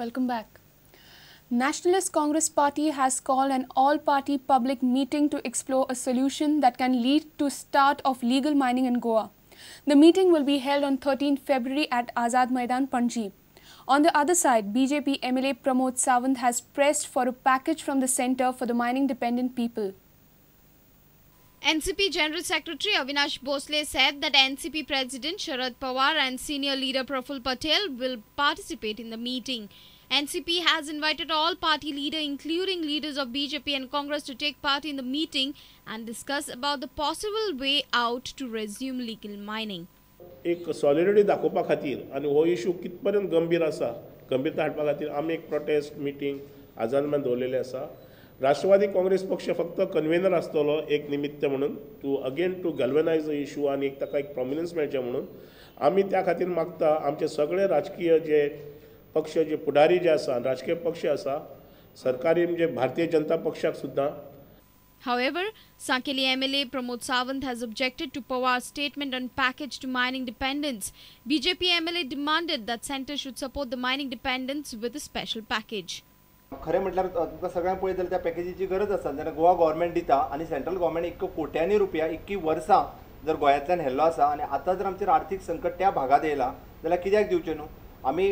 Welcome back. Nationalist Congress Party has called an all-party public meeting to explore a solution that can lead to start of legal mining in Goa. The meeting will be held on 13 February at Azad Maidan, Panji. On the other side, BJP MLA Pramod Sawant has pressed for a package from the centre for the mining-dependent people. NCP General Secretary Avinash Bhosle said that NCP President Sharad Pawar and Senior Leader Praful Patel will participate in the meeting. NCP has invited all party leaders, including leaders of BJP and Congress, to take part in the meeting and discuss about the possible way out to resume legal mining. एक solidity दाखोवपा खातीर आनी हो issue कितपर्यंत गंभीर आसा गंभीरता हाडपा खातीर आमी एक प्रोटेस्ट मिटींग आझादमान दवरलेले आसा. राष्ट्रवादी काँग्रेस पक्ष फक्त कन्वेनर आसतलो एक निमित्त म्हणून to again to galvanize the issue आनी एक ताका एक प्रॉमिनन्स मेळचें म्हणून आमी त्या खातीर मागता आमचे सगळे राजकीय जे पक्ष जे पुढारी जे आसा राजकीय पक्ष आसा सरकारी म्हणजे भारतीय जनता पक्षाक सुद्दां. However, Sankeli MLA Pramod Sawant has objected to Pawar's statement on package to mining dependents. BJP MLA demanded that centre should support the mining dependents with a special package. खरें म्हटल्यार तुमकां सगळ्यांक पळयत जाल्यार त्या पॅकेजीची गरज आसा जेन्ना गोवा गव्हर्मेंट दिता आनी सेंट्रल गव्हर्मेंट इतको कोट्यांनी रुपया इतकी वर्सां जर गोंयांतल्यान हेल्लो आसा आनी आतां जर आमचेर आर्थीक संकट त्या भागात येयला जाल्यार कित्याक दिवचें न्हू. आमी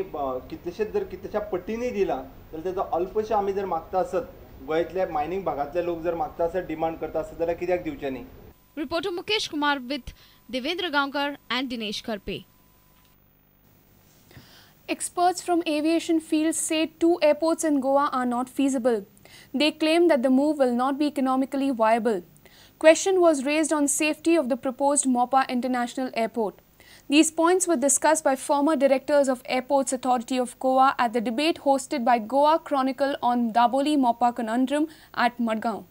कितलेशेच जर कितलेशा पटींनी दिला जाल्यार तेजो अल्पशें आमी जर मागता आसत गोंयांतल्या मायनींग भागांतले लोक जर मागता आसत डिमांड करता आसत जाल्यार कित्याक दिवचें न्ही. Reporter Mukesh Kumar with Devendra Gaonkar and Dinesh Karpe. Experts from aviation fields say 2 airports in Goa are not feasible. They claim that the move will not be economically viable. Question was raised on safety of the proposed Mopa International Airport. These points were discussed by former directors of Airports Authority of Goa at the debate hosted by Goa Chronicle on Daboli-Mopa conundrum at Madgaon.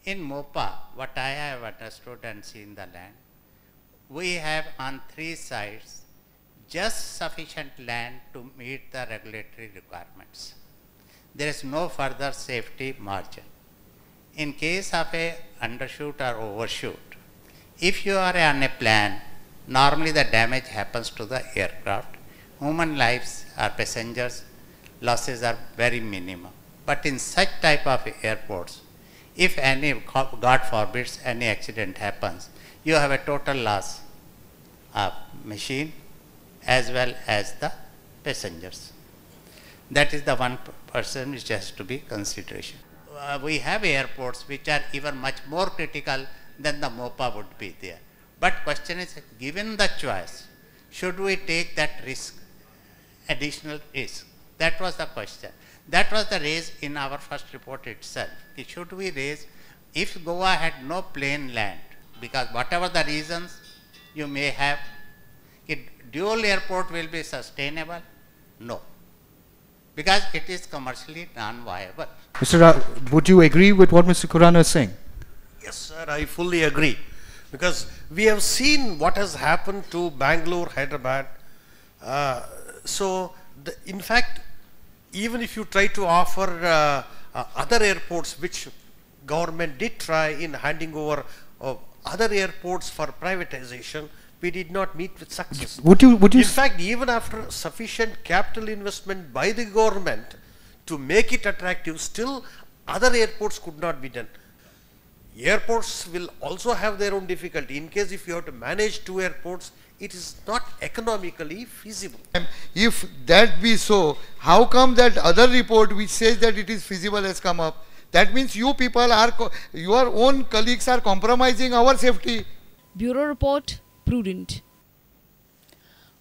In Mopa, what I have understood and seen the land, we have on 3 sides just sufficient land to meet the regulatory requirements. There is no further safety margin. In case of a undershoot or overshoot, if you are on a plan, normally the damage happens to the aircraft. Human lives or passengers losses are very minimum. But in such type of airports, if any, God forbids, any accident happens, you have a total loss of machine as well as the passengers. That is the one person which has to be consideration. We have airports which are even much more critical than the Mopa would be there. But question is, given the choice, should we take that risk, additional risk? That was the question. That was the raise in our first report itself. Should we raise, if Goa had no plain land, because whatever the reasons you may have, dual airport will be sustainable? No. Because it is commercially non-viable. Mr. Would you agree with what Mr. Khurana is saying? Yes, sir, I fully agree. Because we have seen what has happened to Bangalore, Hyderabad. In fact, even if you try to offer other airports, which government did try in handing over other airports for privatization, we did not meet with success. In fact, even after sufficient capital investment by the government to make it attractive, still other airports could not be done. Airports will also have their own difficulty. In case if you have to manage 2 airports, it is not economically feasible. If that be so, how come that other report which says that it is feasible has come up? That means you people are, your own colleagues are compromising our safety. Bureau Report, Prudent.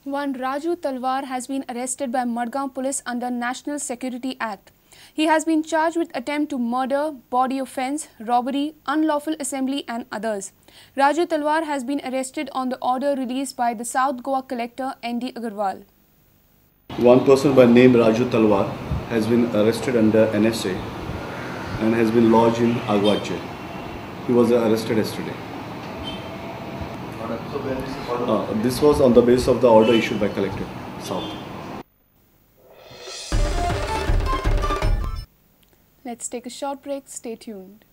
One Raju Talwar has been arrested by Madgaon Police under National Security Act. He has been charged with attempt to murder, body offence, robbery, unlawful assembly and others. Raju Talwar has been arrested on the order released by the South Goa Collector N.D. Agarwal. One person by name Raju Talwar has been arrested under NSA and has been lodged in Agwad jail. He was arrested yesterday. This was on the basis of the order issued by Collector South. Let's take a short break. Stay tuned.